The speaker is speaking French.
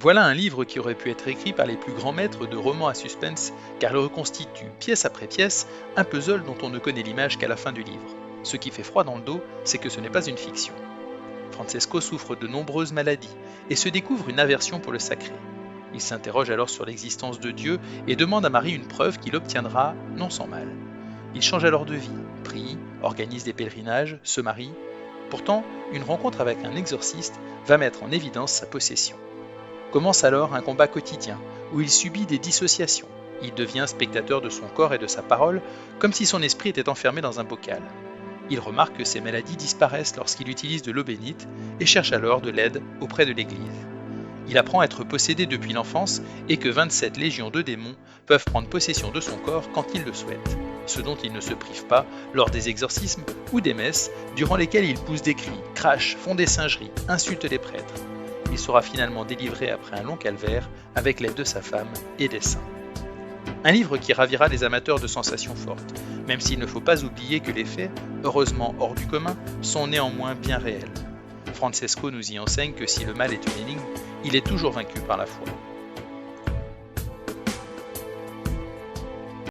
Voilà un livre qui aurait pu être écrit par les plus grands maîtres de romans à suspense, car il reconstitue, pièce après pièce, un puzzle dont on ne connaît l'image qu'à la fin du livre. Ce qui fait froid dans le dos, c'est que ce n'est pas une fiction. Francesco souffre de nombreuses maladies et se découvre une aversion pour le sacré. Il s'interroge alors sur l'existence de Dieu et demande à Marie une preuve qu'il obtiendra non sans mal. Il change alors de vie, prie, organise des pèlerinages, se marie. Pourtant, une rencontre avec un exorciste va mettre en évidence sa possession. Commence alors un combat quotidien où il subit des dissociations. Il devient spectateur de son corps et de sa parole, comme si son esprit était enfermé dans un bocal. Il remarque que ses maladies disparaissent lorsqu'il utilise de l'eau bénite et cherche alors de l'aide auprès de l'Église. Il apprend à être possédé depuis l'enfance et que 27 légions de démons peuvent prendre possession de son corps quand ils le souhaitent, ce dont il ne se prive pas lors des exorcismes ou des messes durant lesquelles il pousse des cris, crache, font des singeries, insulte les prêtres. Il sera finalement délivré après un long calvaire avec l'aide de sa femme et des saints. Un livre qui ravira les amateurs de sensations fortes, même s'il ne faut pas oublier que les faits, heureusement hors du commun, sont néanmoins bien réels. Francesco nous y enseigne que si le mal est une énigme, il est toujours vaincu par la foi.